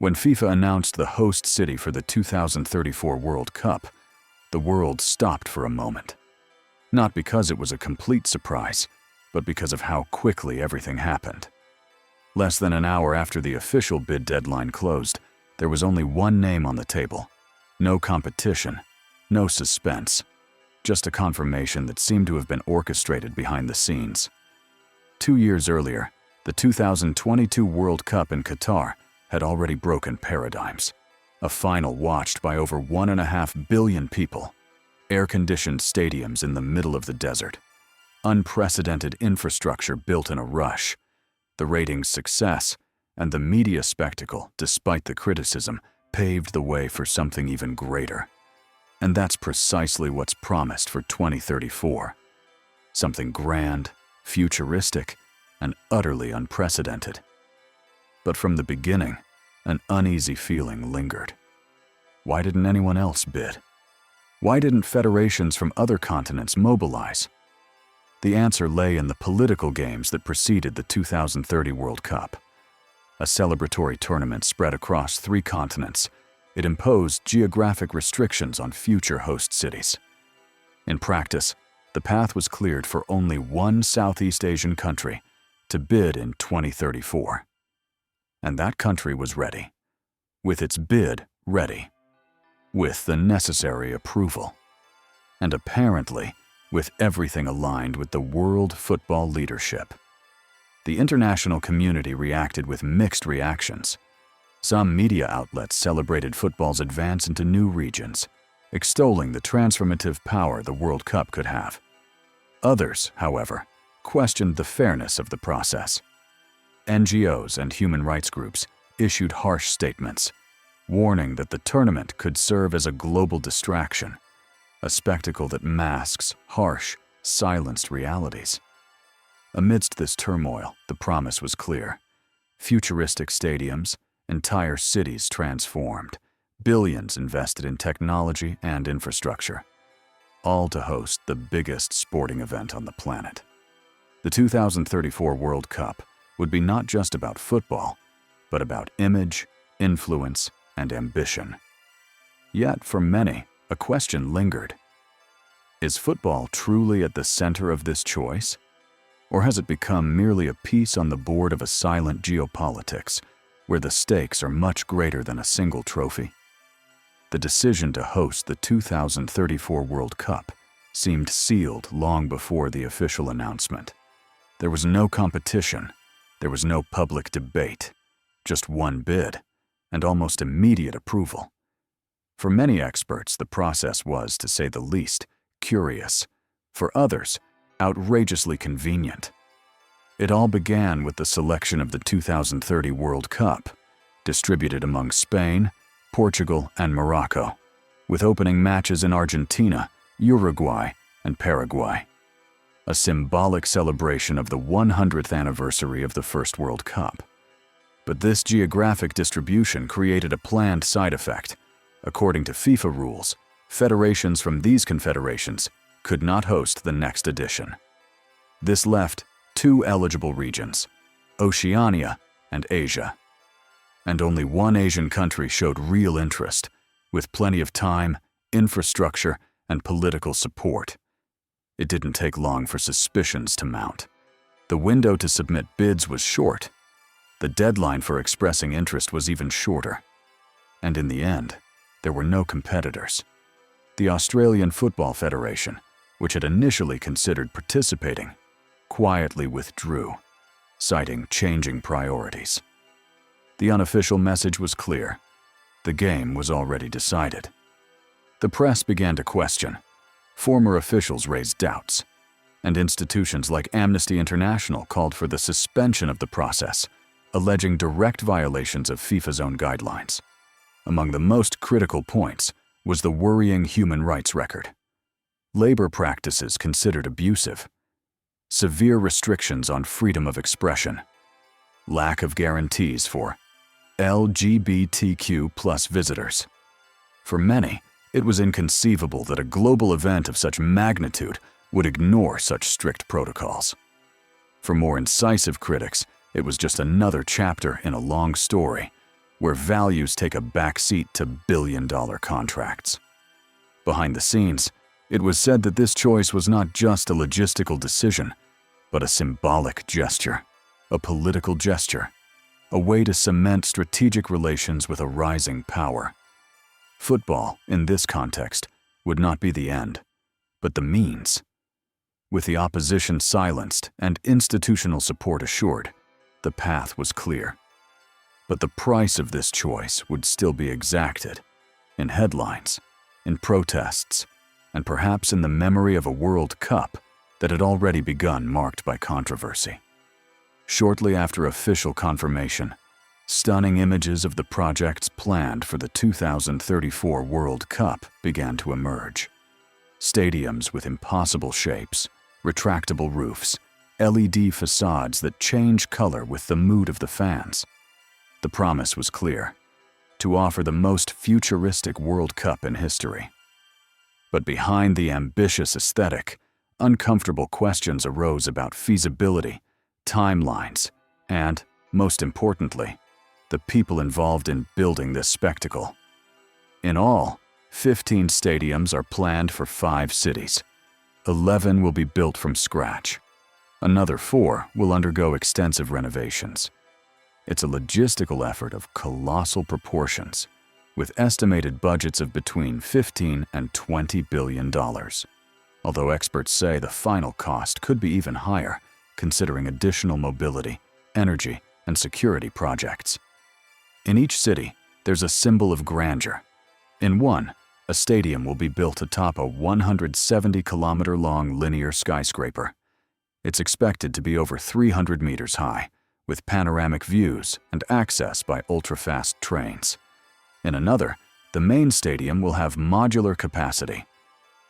When FIFA announced the host city for the 2034 World Cup, the world stopped for a moment. Not because it was a complete surprise, but because of how quickly everything happened. Less than an hour after the official bid deadline closed, there was only one name on the table. No competition, no suspense, just a confirmation that seemed to have been orchestrated behind the scenes. 2 years earlier, the 2022 World Cup in Qatar had already broken paradigms. A final watched by over 1.5 billion people, air-conditioned stadiums in the middle of the desert, unprecedented infrastructure built in a rush, the ratings' success, and the media spectacle, despite the criticism, paved the way for something even greater. And that's precisely what's promised for 2034. Something grand, futuristic, and utterly unprecedented. But from the beginning, an uneasy feeling lingered. Why didn't anyone else bid? Why didn't federations from other continents mobilize? The answer lay in the political games that preceded the 2030 World Cup. A celebratory tournament spread across 3 continents, it imposed geographic restrictions on future host cities. In practice, the path was cleared for only one Southeast Asian country to bid in 2034. And that country was ready. With its bid ready. With the necessary approval. And apparently, with everything aligned with the world football leadership. The international community reacted with mixed reactions. Some media outlets celebrated football's advance into new regions, extolling the transformative power the World Cup could have. Others, however, questioned the fairness of the process. NGOs and human rights groups issued harsh statements, warning that the tournament could serve as a global distraction, a spectacle that masks harsh, silenced realities. Amidst this turmoil, the promise was clear. Futuristic stadiums, entire cities transformed, billions invested in technology and infrastructure, all to host the biggest sporting event on the planet. The 2034 World Cup would be not just about football, but about image, influence, and ambition. Yet, for many, a question lingered. Is football truly at the center of this choice? Or has it become merely a piece on the board of a silent geopolitics, where the stakes are much greater than a single trophy? The decision to host the 2034 World Cup seemed sealed long before the official announcement. There was no competition. There was no public debate, just one bid, and almost immediate approval. For many experts, the process was, to say the least, curious. For others, outrageously convenient. It all began with the selection of the 2030 World Cup, distributed among Spain, Portugal, and Morocco, with opening matches in Argentina, Uruguay, and Paraguay. A symbolic celebration of the 100th anniversary of the first World Cup. But this geographic distribution created a planned side effect. According to FIFA rules, federations from these confederations could not host the next edition. This left 2 eligible regions, Oceania and Asia. And only one Asian country showed real interest, with plenty of time, infrastructure, and political support. It didn't take long for suspicions to mount. The window to submit bids was short. The deadline for expressing interest was even shorter. And in the end, there were no competitors. The Australian Football Federation, which had initially considered participating, quietly withdrew, citing changing priorities. The unofficial message was clear. The game was already decided. The press began to question. Former officials raised doubts, and institutions like Amnesty International called for the suspension of the process, alleging direct violations of FIFA's own guidelines. Among the most critical points was the worrying human rights record. Labor practices considered abusive, severe restrictions on freedom of expression, lack of guarantees for LGBTQ+ visitors. For many, it was inconceivable that a global event of such magnitude would ignore such strict protocols. For more incisive critics, it was just another chapter in a long story, where values take a backseat to billion-dollar contracts. Behind the scenes, it was said that this choice was not just a logistical decision, but a symbolic gesture, a political gesture, a way to cement strategic relations with a rising power. Football, in this context, would not be the end, but the means. With the opposition silenced and institutional support assured, the path was clear. But the price of this choice would still be exacted, in headlines, in protests, and perhaps in the memory of a World Cup that had already begun marked by controversy. Shortly after official confirmation, stunning images of the projects planned for the 2034 World Cup began to emerge. Stadiums with impossible shapes, retractable roofs, LED facades that change color with the mood of the fans. The promise was clear: to offer the most futuristic World Cup in history. But behind the ambitious aesthetic, uncomfortable questions arose about feasibility, timelines, and, most importantly, the people involved in building this spectacle. In all, 15 stadiums are planned for 5 cities. 11 will be built from scratch. Another 4 will undergo extensive renovations. It's a logistical effort of colossal proportions, with estimated budgets of between $15 and $20 billion. Although experts say the final cost could be even higher, considering additional mobility, energy, and security projects. In each city, there's a symbol of grandeur. In one, a stadium will be built atop a 170-kilometer-long linear skyscraper. It's expected to be over 300 meters high, with panoramic views and access by ultra-fast trains. In another, the main stadium will have modular capacity.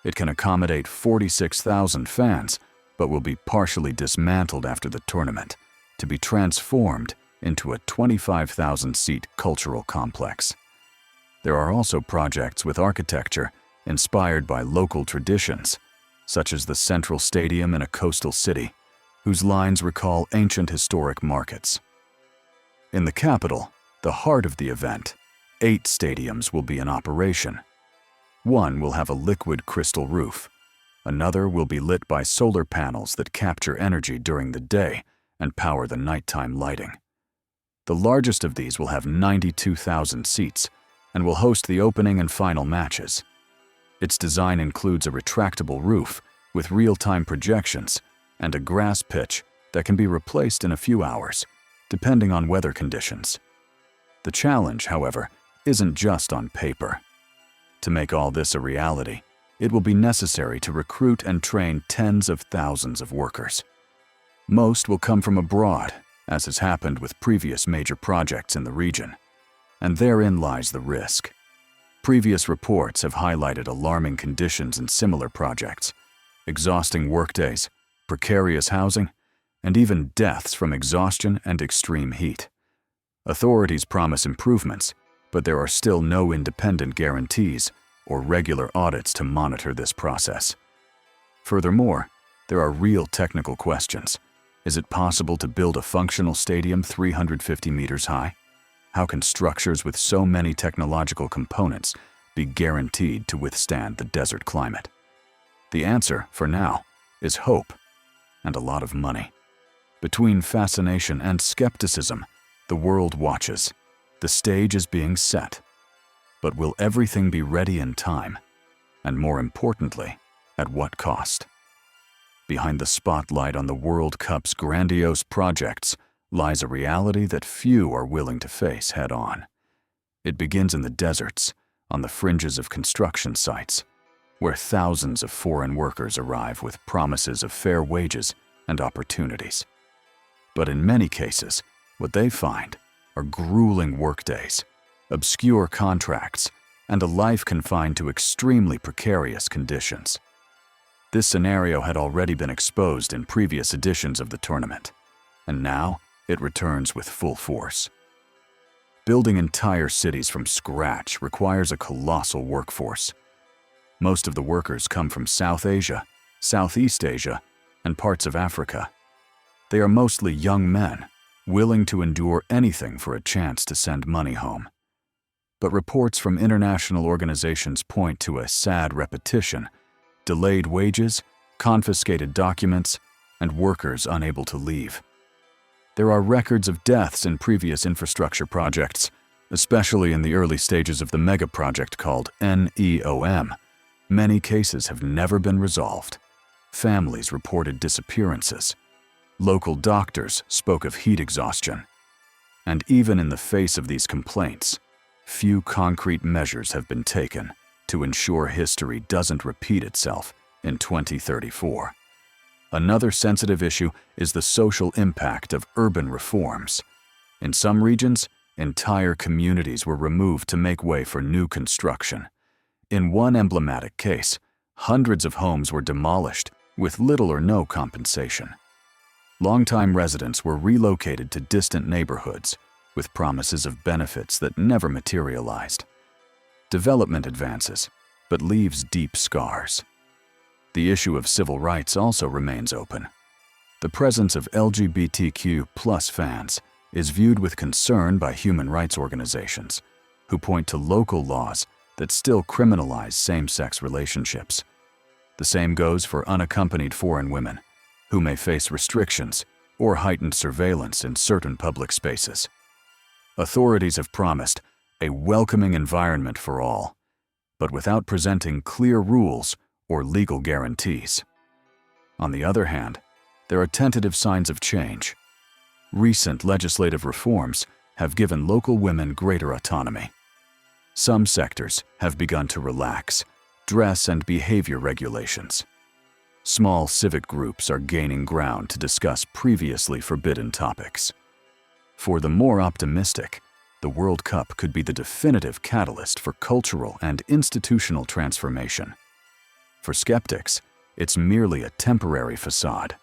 It can accommodate 46,000 fans, but will be partially dismantled after the tournament, to be transformed into a 25,000-seat cultural complex. There are also projects with architecture inspired by local traditions, such as the Central Stadium in a coastal city, whose lines recall ancient historic markets. In the capital, the heart of the event, 8 stadiums will be in operation. One will have a liquid crystal roof. Another will be lit by solar panels that capture energy during the day and power the nighttime lighting. The largest of these will have 92,000 seats and will host the opening and final matches. Its design includes a retractable roof with real-time projections and a grass pitch that can be replaced in a few hours, depending on weather conditions. The challenge, however, isn't just on paper. To make all this a reality, it will be necessary to recruit and train tens of thousands of workers. Most will come from abroad, as has happened with previous major projects in the region, and therein lies the risk. Previous reports have highlighted alarming conditions in similar projects: exhausting workdays, precarious housing, and even deaths from exhaustion and extreme heat. Authorities promise improvements, but there are still no independent guarantees or regular audits to monitor this process. Furthermore, there are real technical questions. Is it possible to build a functional stadium 350 meters high? How can structures with so many technological components be guaranteed to withstand the desert climate? The answer, for now, is hope and a lot of money. Between fascination and skepticism, the world watches. The stage is being set. But will everything be ready in time? And more importantly, at what cost? Behind the spotlight on the World Cup's grandiose projects lies a reality that few are willing to face head-on. It begins in the deserts, on the fringes of construction sites, where thousands of foreign workers arrive with promises of fair wages and opportunities. But in many cases, what they find are grueling workdays, obscure contracts, and a life confined to extremely precarious conditions. This scenario had already been exposed in previous editions of the tournament, and now it returns with full force. Building entire cities from scratch requires a colossal workforce. Most of the workers come from South Asia, Southeast Asia, and parts of Africa. They are mostly young men, willing to endure anything for a chance to send money home. But reports from international organizations point to a sad repetition: delayed wages, confiscated documents, and workers unable to leave. There are records of deaths in previous infrastructure projects, especially in the early stages of the megaproject called NEOM. Many cases have never been resolved. Families reported disappearances. Local doctors spoke of heat exhaustion. And even in the face of these complaints, few concrete measures have been taken to ensure history doesn't repeat itself in 2034. Another sensitive issue is the social impact of urban reforms. In some regions, entire communities were removed to make way for new construction. In one emblematic case, hundreds of homes were demolished with little or no compensation. Longtime residents were relocated to distant neighborhoods with promises of benefits that never materialized. Development advances, but leaves deep scars. The issue of civil rights also remains open. The presence of LGBTQ+ fans is viewed with concern by human rights organizations, who point to local laws that still criminalize same-sex relationships. The same goes for unaccompanied foreign women, who may face restrictions or heightened surveillance in certain public spaces. Authorities have promised a welcoming environment for all, but without presenting clear rules or legal guarantees. On the other hand, there are tentative signs of change. Recent legislative reforms have given local women greater autonomy. Some sectors have begun to relax dress and behavior regulations. Small civic groups are gaining ground to discuss previously forbidden topics. For the more optimistic, the World Cup could be the definitive catalyst for cultural and institutional transformation. For skeptics, it's merely a temporary facade,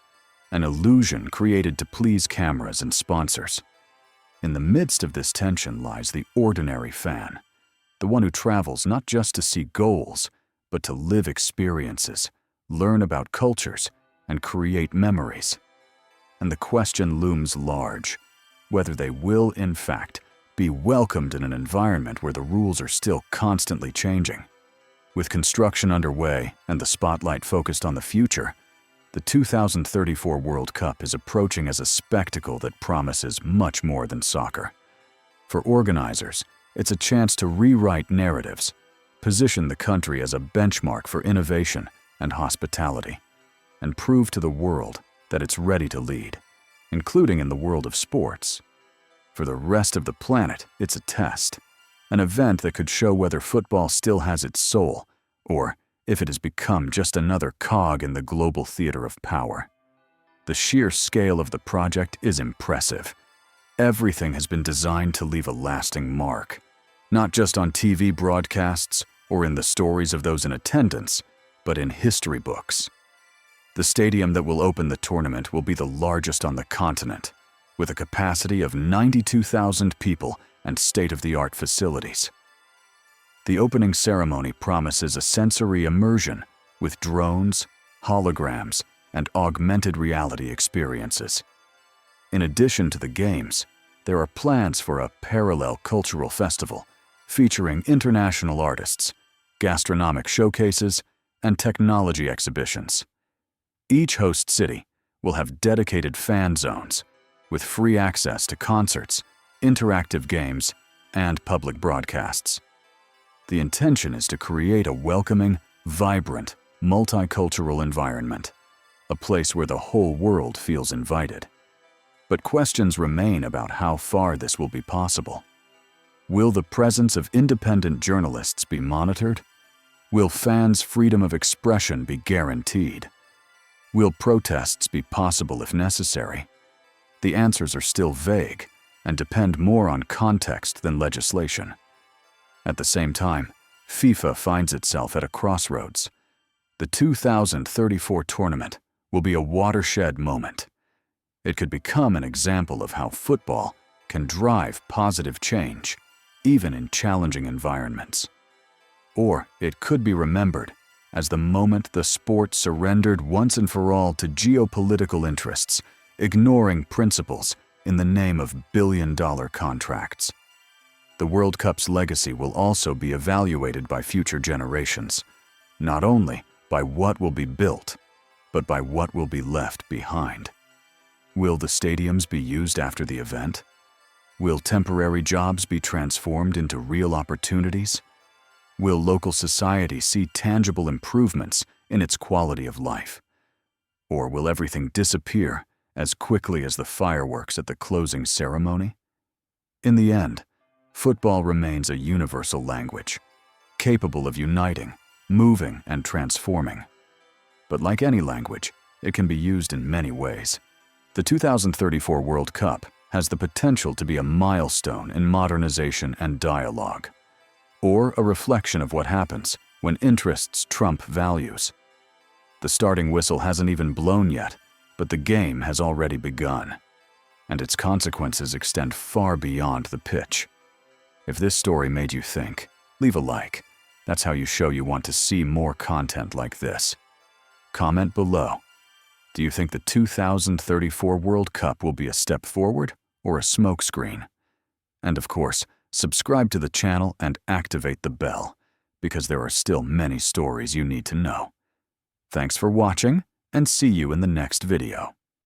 an illusion created to please cameras and sponsors. In the midst of this tension lies the ordinary fan, the one who travels not just to see goals, but to live experiences, learn about cultures, and create memories. And the question looms large, whether they will, in fact, be welcomed in an environment where the rules are still constantly changing. With construction underway and the spotlight focused on the future, the 2034 World Cup is approaching as a spectacle that promises much more than soccer. For organizers, it's a chance to rewrite narratives, position the country as a benchmark for innovation and hospitality, and prove to the world that it's ready to lead, including in the world of sports. For the rest of the planet, it's a test, an event that could show whether football still has its soul, or if it has become just another cog in the global theater of power. The sheer scale of the project is impressive. Everything has been designed to leave a lasting mark, not just on TV broadcasts or in the stories of those in attendance, but in history books. The stadium that will open the tournament will be the largest on the continent, with a capacity of 92,000 people and state-of-the-art facilities. The opening ceremony promises a sensory immersion with drones, holograms, and augmented reality experiences. In addition to the games, there are plans for a parallel cultural festival featuring international artists, gastronomic showcases, and technology exhibitions. Each host city will have dedicated fan zones with free access to concerts, interactive games, and public broadcasts. The intention is to create a welcoming, vibrant, multicultural environment, a place where the whole world feels invited. But questions remain about how far this will be possible. Will the presence of independent journalists be monitored? Will fans' freedom of expression be guaranteed? Will protests be possible if necessary? The answers are still vague and depend more on context than legislation. At the same time, FIFA finds itself at a crossroads. The 2034 tournament will be a watershed moment. It could become an example of how football can drive positive change, even in challenging environments. Or it could be remembered as the moment the sport surrendered once and for all to geopolitical interests, ignoring principles in the name of billion-dollar contracts. The World Cup's legacy will also be evaluated by future generations, not only by what will be built, but by what will be left behind. Will the stadiums be used after the event? Will temporary jobs be transformed into real opportunities? Will local society see tangible improvements in its quality of life? Or will everything disappear as quickly as the fireworks at the closing ceremony? In the end, football remains a universal language, capable of uniting, moving, and transforming. But like any language, it can be used in many ways. The 2034 World Cup has the potential to be a milestone in modernization and dialogue, or a reflection of what happens when interests trump values. The starting whistle hasn't even blown yet, but the game has already begun, and its consequences extend far beyond the pitch. If this story made you think, leave a like. That's how you show you want to see more content like this. Comment below. Do you think the 2034 World Cup will be a step forward or a smokescreen? And of course, subscribe to the channel and activate the bell, because there are still many stories you need to know. Thanks for watching, and see you in the next video.